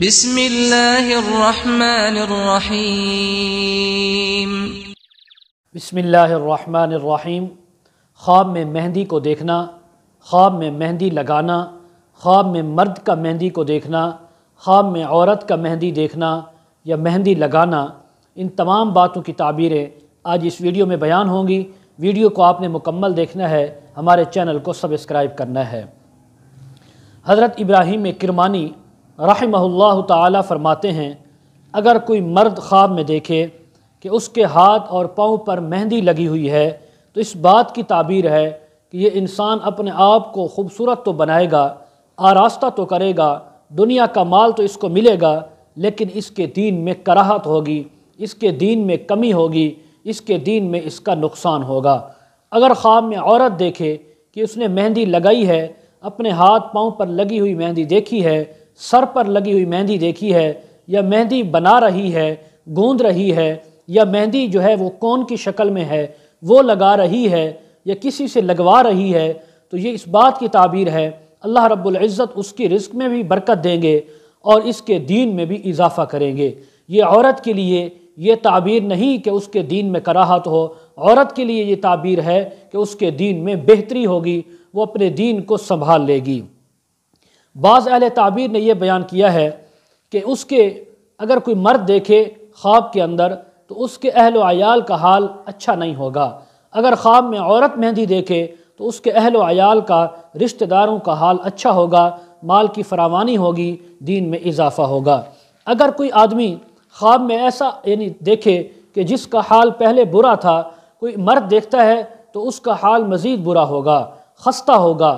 بسم اللہ الرحمن الرحیم۔ بسم اللہ الرحمن الرحیم۔ خواب میں مہندی کو دیکھنا، خواب میں مہندی لگانا، خواب میں مرد کا مہندی کو دیکھنا، خواب میں عورت کا مہندی دیکھنا یا مہندی لگانا، ان تمام باتوں کی تعبیریں آج اس ویڈیو میں بیان ہوں گی۔ ویڈیو کو آپ نے مکمل دیکھنا ہے، ہمارے چینل کو سبسکرائب کرنا ہے۔ حضرت ابراہیم کرمانی رحمہ اللہ تعالی فرماتے ہیں، اگر کوئی مرد خواب میں دیکھے کہ اس کے ہاتھ اور پاؤں پر مہندی لگی ہوئی ہے تو اس بات کی تعبیر ہے کہ یہ انسان اپنے آپ کو خوبصورت تو بنائے گا، آراستہ تو کرے گا، دنیا کا مال تو اس کو ملے گا، لیکن اس کے دین میں کراہت ہوگی، اس کے دین میں کمی ہوگی، اس کے دین میں اس کا نقصان ہوگا۔ اگر خواب میں عورت دیکھے کہ اس نے مہندی لگائی ہے، اپنے ہاتھ پاؤں پر لگی ہوئی مہندی دیکھی ہے، سر پر لگی ہوئی مہندی دیکھی ہے، یا مہندی بنا رہی ہے، گوندھ رہی ہے، یا مہندی جو ہے وہ کون کی شکل میں ہے وہ لگا رہی ہے یا کسی سے لگوا رہی ہے، تو یہ اس بات کی تعبیر ہے اللہ رب العزت اس کی رزق میں بھی برکت دیں گے اور اس کے دین میں بھی اضافہ کریں گے۔ یہ عورت کے لیے یہ تعبیر نہیں کہ اس کے دین میں کراہت ہو، عورت کے لیے یہ تعبیر ہے کہ اس کے دین میں بہتری ہوگی، وہ اپنے دین کو سنبھال لے گی۔ بعض اہل تعبیر نے یہ بیان کیا ہے کہ اس کے اگر کوئی مرد دیکھے خواب کے اندر تو اس کے اہل و عیال کا حال اچھا نہیں ہوگا، اگر خواب میں عورت مہندی دیکھے تو اس کے اہل و عیال کا، رشتہ داروں کا حال اچھا ہوگا، مال کی فراوانی ہوگی، دین میں اضافہ ہوگا۔ اگر کوئی آدمی خواب میں ایسا دیکھے کہ جس کا حال پہلے برا تھا، کوئی مرد دیکھتا ہے تو اس کا حال مزید برا ہوگا، خستہ ہوگا،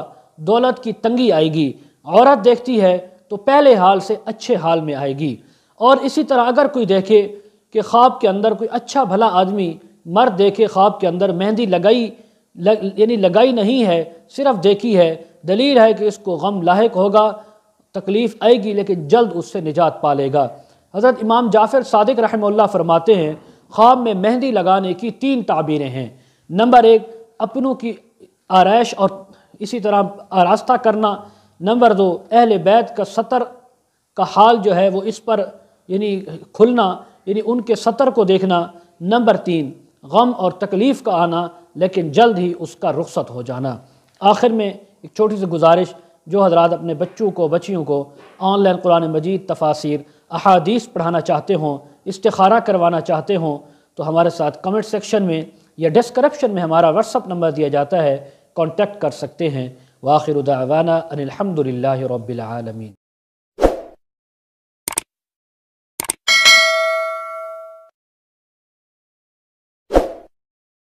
دولت کی تنگی آئے گی۔ عورت دیکھتی ہے تو پہلے حال سے اچھے حال میں آئے گی۔ اور اسی طرح اگر کوئی دیکھے کہ خواب کے اندر کوئی اچھا بھلا آدمی، مرد دیکھے خواب کے اندر مہندی لگائی نہیں ہے، صرف دیکھی ہے، دلیل ہے کہ اس کو غم لاحق ہوگا، تکلیف آئے گی، لیکن جلد اس سے نجات پا لے گا۔ حضرت امام جعفر صادق رحمہ اللہ فرماتے ہیں، خواب میں مہندی لگانے کی 3 تعبیریں ہیں۔ نمبر 1، اپنوں کی آرائش اور اسی طرح آراستہ کرنا۔ نمبر 2، اہل بیت کا ستر کا حال جو ہے وہ اس پر کھلنا، ان کے ستر کو دیکھنا۔ نمبر 3، غم اور تکلیف کا آنا لیکن جلد ہی اس کا رخصت ہو جانا۔ آخر میں ایک چھوٹی سی گزارش، جو حضرات اپنے بچوں کو بچیوں کو آن لائن قرآن مجید، تفاسیر، احادیث پڑھانا چاہتے ہوں، استخارہ کروانا چاہتے ہوں، تو ہمارے ساتھ کمنٹ سیکشن میں یا ڈسکرپشن میں ہمارا واٹس ایپ نمبر دیا جاتا ہے، کانٹیکٹ کر سکتے ہیں۔ وآخر دعوانا ان الحمد للہ رب العالمین۔